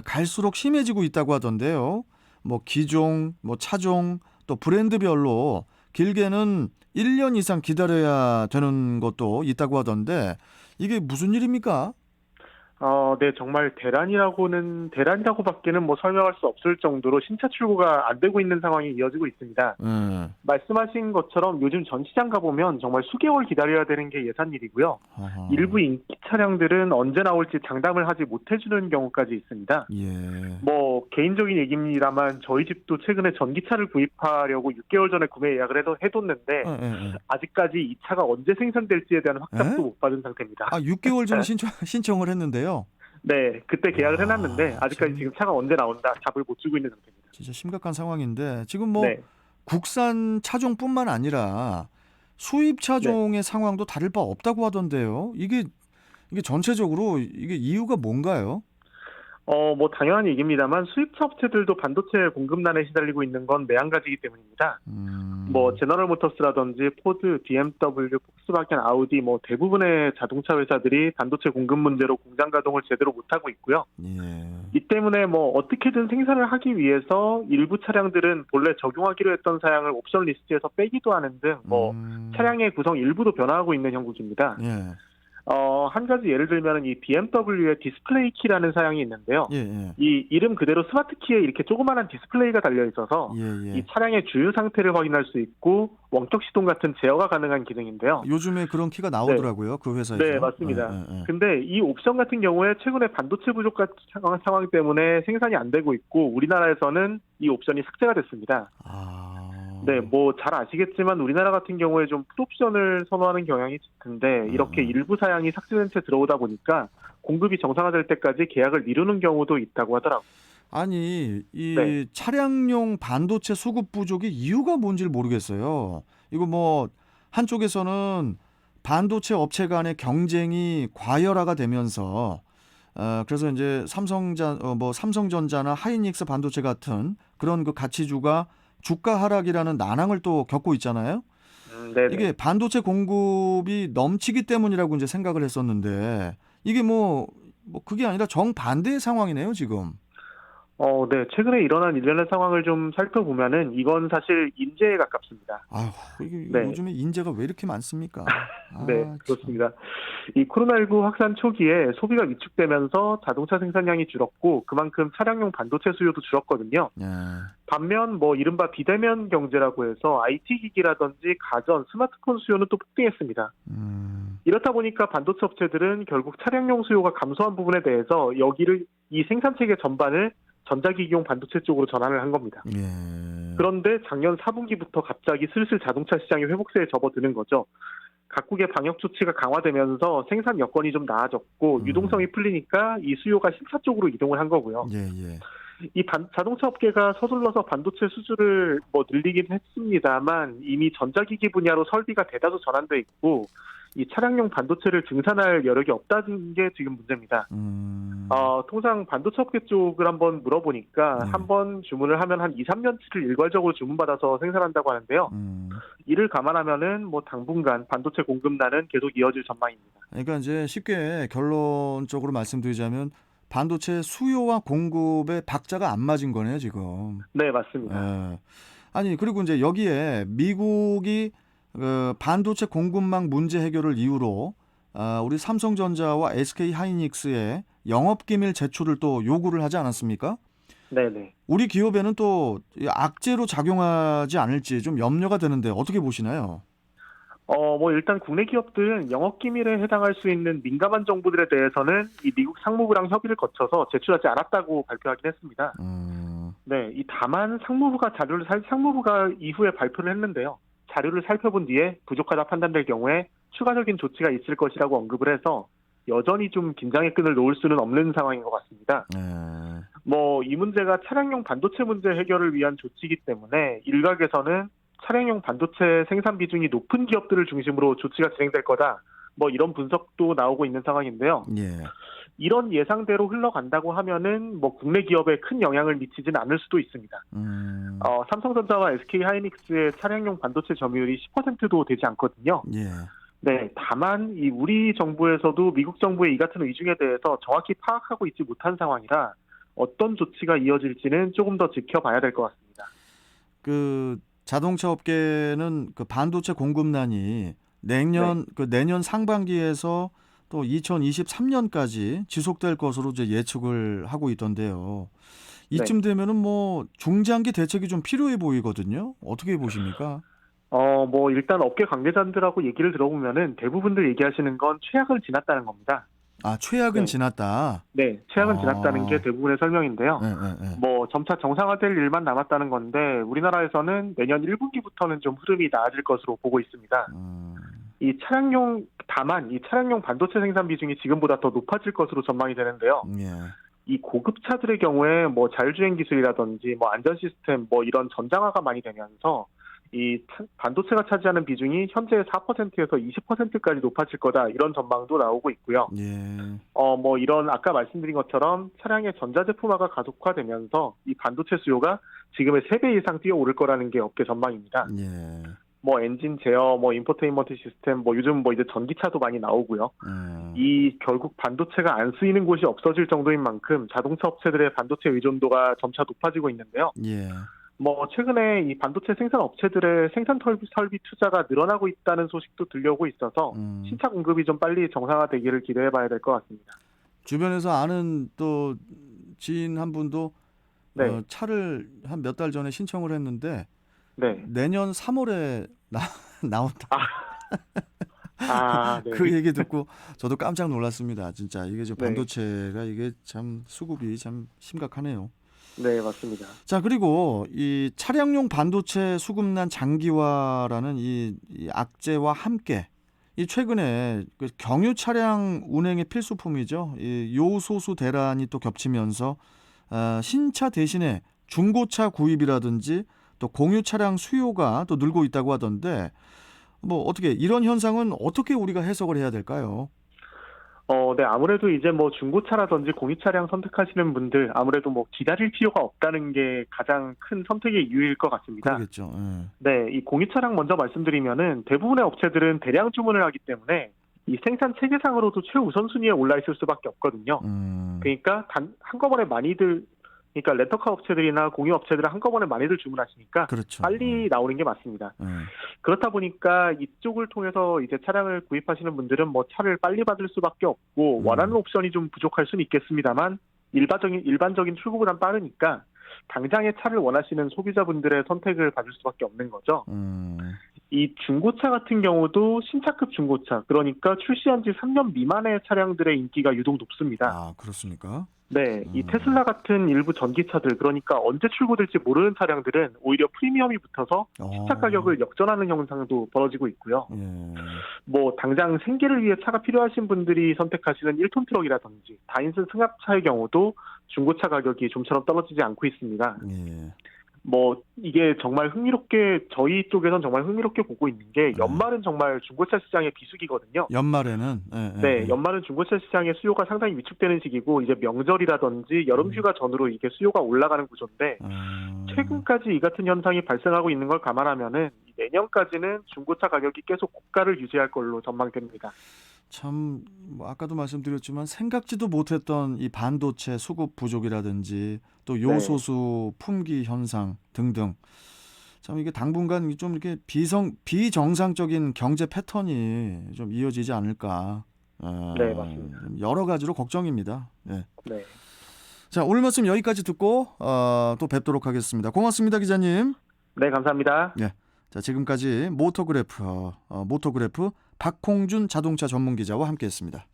갈수록 심해지고 있다고 하던데요. 뭐 기종, 뭐 차종, 또 브랜드별로 길게는 1년 이상 기다려야 되는 것도 있다고 하던데 이게 무슨 일입니까? 네, 정말 대란이라고밖에는 뭐 설명할 수 없을 정도로 신차 출고가 안 되고 있는 상황이 이어지고 있습니다. 예. 말씀하신 것처럼 요즘 전시장 가보면 정말 수개월 기다려야 되는 게 예산일이고요. 어허. 일부 인기 차량들은 언제 나올지 장담을 하지 못해주는 경우까지 있습니다. 예. 뭐 개인적인 얘기입니다만 저희 집도 최근에 전기차를 구입하려고 6개월 전에 구매 예약을 해뒀는데 예, 예, 아직까지 이 차가 언제 생산될지에 대한 예. 예? 확답도 못 받은 상태입니다. 6개월 전에 신청을 했는데요. 네, 그때 계약을 해놨는데 와, 아직까지 참 지금 차가 언제 나온다 답을 못 주고 있는 상태입니다. 진짜 심각한 상황인데 지금 뭐 네, 국산 차종뿐만 아니라 수입 네. 차종의 상황도 다를 바 없다고 하던데요. 이게 전체적으로 이게 이유가 뭔가요? 뭐 당연한 얘기입니다만 수입차 업체들도 반도체 공급난에 시달리고 있는 건 매한가지이기 때문입니다. 뭐 음, 제너럴 모터스라든지 포드, BMW, 폭스바겐, 아우디 뭐 대부분의 자동차 회사들이 반도체 공급 문제로 공장 가동을 제대로 못하고 있고요. 예. 이 때문에 뭐 어떻게든 생산을 하기 위해서 일부 차량들은 본래 적용하기로 했던 사양을 옵션 리스트에서 빼기도 하는 등 뭐 음, 차량의 구성 일부도 변화하고 있는 형국입니다. 예. 한 가지 예를 들면 이 BMW의 디스플레이 키라는 사양이 있는데요. 예, 예. 이 이름 그대로 스마트 키에 이렇게 조그마한 디스플레이가 달려 있어서 예, 이 예. 차량의 주유 상태를 확인할 수 있고 원격 시동 같은 제어가 가능한 기능인데요. 요즘에 그런 키가 네, 나오더라고요. 그 네, 회사에서. 예, 맞습니다. 예, 예. 근데 이 옵션 같은 경우에 최근에 반도체 부족 같은 상황 때문에 생산이 안 되고 있고 우리나라에서는 이 옵션이 삭제가 됐습니다. 네, 아, 뭐 잘 아시겠지만 우리나라 같은 경우에 좀 풀옵션을 선호하는 경향이 짙은데 예, 이렇게 예. 일부 사양이 삭제된 채 들어오다 보니까 공급이 정상화될 때까지 계약을 미루는 경우도 있다고 하더라고요. 아니, 네. 이 차량용 반도체 수급 부족의 이유가 뭔지를 모르겠어요. 이거 뭐 한쪽에서는 반도체 업체 간의 경쟁이 과열화가 되면서 그래서 이제 삼성전자나 하이닉스 반도체 같은 그런 그 가치주가 주가 하락이라는 난항을 또 겪고 있잖아요. 이게 네네. 반도체 공급이 넘치기 때문이라고 이제 생각을 했었는데 이게 뭐 그게 아니라 정반대의 상황이네요, 지금. 네. 최근에 일어난 일련의 상황을 좀 살펴보면은 이건 사실 인재에 가깝습니다. 아휴, 이게 네. 요즘에 인재가 왜 이렇게 많습니까? 네, 아, 참. 그렇습니다. 이 코로나19 확산 초기에 소비가 위축되면서 자동차 생산량이 줄었고 그만큼 차량용 반도체 수요도 줄었거든요. 예. 반면 뭐 이른바 비대면 경제라고 해서 IT 기기라든지 가전, 스마트폰 수요는 또 폭등했습니다. 음. 이렇다 보니까 반도체 업체들은 결국 차량용 수요가 감소한 부분에 대해서 이 생산 체계 전반을 전자기기용 반도체 쪽으로 전환을 한 겁니다. 예. 그런데 작년 4분기부터 갑자기 슬슬 자동차 시장이 회복세에 접어드는 거죠. 각국의 방역 조치가 강화되면서 생산 여건이 좀 나아졌고 음. 유동성이 풀리니까 이 수요가 신차 쪽으로 이동을 한 거고요. 예, 예. 자동차 업계가 서둘러서 반도체 수주를 뭐 늘리긴 했습니다만 이미 전자기기 분야로 설비가 대다수 전환돼 있고 이 차량용 반도체를 증산할 여력이 없다는 게 지금 문제입니다. 음. 통상 반도체 업계 쪽을 한번 물어보니까 예. 한 번 주문을 하면 한 2, 3년치를 일괄적으로 주문받아서 생산한다고 하는데요. 음. 이를 감안하면은 뭐 당분간 반도체 공급난은 계속 이어질 전망입니다. 그러니까 이제 쉽게 결론적으로 말씀드리자면 반도체 수요와 공급의 박자가 안 맞은 거네요, 지금. 네, 맞습니다. 예. 아니, 그리고 이제 여기에 미국이 반도체 공급망 문제 해결을 이유로 우리 삼성전자와 SK 하이닉스의 영업기밀 제출을 또 요구를 하지 않았습니까? 네네. 우리 기업에는 또 악재로 작용하지 않을지 좀 염려가 되는데 어떻게 보시나요? 뭐 일단 국내 기업들은 영업기밀에 해당할 수 있는 민감한 정보들에 대해서는 이 미국 상무부랑 협의를 거쳐서 제출하지 않았다고 발표하긴 했습니다. 음, 네, 다만 상무부가 이후에 발표를 했는데요. 자료를 살펴본 뒤에 부족하다 판단될 경우에 추가적인 조치가 있을 것이라고 언급을 해서 여전히 좀 긴장의 끈을 놓을 수는 없는 상황인 것 같습니다. 예, 뭐 이 문제가 차량용 반도체 문제 해결을 위한 조치이기 때문에 일각에서는 차량용 반도체 생산 비중이 높은 기업들을 중심으로 조치가 진행될 거다. 뭐 이런 분석도 나오고 있는 상황인데요. 예, 이런 예상대로 흘러간다고 하면은 뭐 국내 기업에 큰 영향을 미치진 않을 수도 있습니다. 음, 삼성전자와 SK 하이닉스의 차량용 반도체 점유율이 10%도 되지 않거든요. 예, 네, 다만 이 우리 정부에서도 미국 정부의 이 같은 의중에 대해서 정확히 파악하고 있지 못한 상황이라 어떤 조치가 이어질지는 조금 더 지켜봐야 될 것 같습니다. 그 자동차 업계는 그 반도체 공급난이 네. 내년 상반기에서 또 2023년까지 지속될 것으로 이제 예측을 하고 있던데요. 네. 이쯤 되면은 뭐 중장기 대책이 좀 필요해 보이거든요. 어떻게 보십니까? 뭐 일단 업계 관계자들하고 얘기를 들어보면은 대부분들 얘기하시는 건 최악을 지났다는 겁니다. 아, 최악은 네. 지났다. 네, 최악은 지났다는 게 아, 대부분의 설명인데요. 예, 예, 예. 뭐 점차 정상화될 일만 남았다는 건데 우리나라에서는 내년 1분기부터는 좀 흐름이 나아질 것으로 보고 있습니다. 음, 다만 이 차량용 반도체 생산 비중이 지금보다 더 높아질 것으로 전망이 되는데요. 예, 이 고급 차들의 경우에 뭐 자율주행 기술이라든지 뭐 안전 시스템 뭐 이런 전장화가 많이 되면서 반도체가 차지하는 비중이 현재 4%에서 20%까지 높아질 거다 이런 전망도 나오고 있고요. 예, 뭐 이런 아까 말씀드린 것처럼 차량의 전자제품화가 가속화되면서 이 반도체 수요가 지금의 3배 이상 뛰어오를 거라는 게 업계 전망입니다. 예, 뭐 엔진 제어, 뭐 인포테인먼트 시스템, 뭐 요즘 뭐 이제 전기차도 많이 나오고요. 이 결국 반도체가 안 쓰이는 곳이 없어질 정도인 만큼 자동차 업체들의 반도체 의존도가 점차 높아지고 있는데요. 예, 뭐 최근에 이 반도체 생산 업체들의 생산 설비 투자가 늘어나고 있다는 소식도 들려오고 있어서 신차 공급이 좀 빨리 정상화되기를 기대해봐야 될 것 같습니다. 주변에서 아는 또 지인 한 분도 네, 차를 한 몇 달 전에 신청을 했는데 네. 내년 3월에 나온다. 네. 그 얘기 듣고 저도 깜짝 놀랐습니다. 진짜 이게 저 네, 반도체가 이게 참 수급이 참 심각하네요. 네, 맞습니다. 자, 그리고 이 차량용 반도체 수급난 장기화라는 이 악재와 함께 이 최근에 그 경유 차량 운행의 필수품이죠. 이 요소수 대란이 또 겹치면서 신차 대신에 중고차 구입이라든지 또 공유 차량 수요가 또 늘고 있다고 하던데 뭐 어떻게 이런 현상은 어떻게 우리가 해석을 해야 될까요? 네, 아무래도 이제 뭐 중고차라든지 공유 차량 선택하시는 분들 아무래도 뭐 기다릴 필요가 없다는 게 가장 큰 선택의 이유일 것 같습니다. 그러겠죠. 예. 네, 이 공유 차량 먼저 말씀드리면은 대부분의 업체들은 대량 주문을 하기 때문에 이 생산 체계상으로도 최우선순위에 올라 있을 수밖에 없거든요. 그러니까 한꺼번에 그러니까 렌터카 업체들이나 공유 업체들은 한꺼번에 많이들 주문하시니까 그렇죠. 빨리 나오는 게 맞습니다. 예. 그렇다 보니까 이쪽을 통해서 이제 차량을 구입하시는 분들은 뭐 차를 빨리 받을 수밖에 없고 원하는 옵션이 좀 부족할 수는 있겠습니다만 일반적인 출고보단 빠르니까 당장의 차를 원하시는 소비자분들의 선택을 받을 수밖에 없는 거죠. 이 중고차 같은 경우도 신차급 중고차, 그러니까 출시한 지 3년 미만의 차량들의 인기가 유독 높습니다. 아, 그렇습니까? 네, 이 테슬라 같은 일부 전기차들, 그러니까 언제 출고될지 모르는 차량들은 오히려 프리미엄이 붙어서 신차 가격을 역전하는 현상도 벌어지고 있고요. 예. 뭐 당장 생계를 위해 차가 필요하신 분들이 선택하시는 1톤 트럭이라든지 다인슨 승합차의 경우도 중고차 가격이 좀처럼 떨어지지 않고 있습니다. 예. 뭐 이게 정말 저희 쪽에선 정말 흥미롭게 보고 있는 게 연말은 정말 중고차 시장의 비수기거든요. 연말에는 네, 연말은 중고차 시장의 수요가 상당히 위축되는 시기고 이제 명절이라든지 여름 휴가 전후로 이게 수요가 올라가는 구조인데 최근까지 이 같은 현상이 발생하고 있는 걸 감안하면은 내년까지는 중고차 가격이 계속 고가를 유지할 걸로 전망됩니다. 참, 뭐 아까도 말씀드렸지만 생각지도 못했던 이 반도체 수급 부족이라든지 또 요소수 품귀 현상 등등. 참 이게 당분간 좀 이렇게 비정상적인 경제 패턴이 좀 이어지지 않을까. 네, 맞습니다. 여러 가지로 걱정입니다. 네. 네. 자, 오늘 말씀 여기까지 듣고 또 뵙도록 하겠습니다. 고맙습니다, 기자님. 네, 감사합니다. 네. 자, 지금까지 모토그래프 박홍준 자동차 전문 기자와 함께했습니다.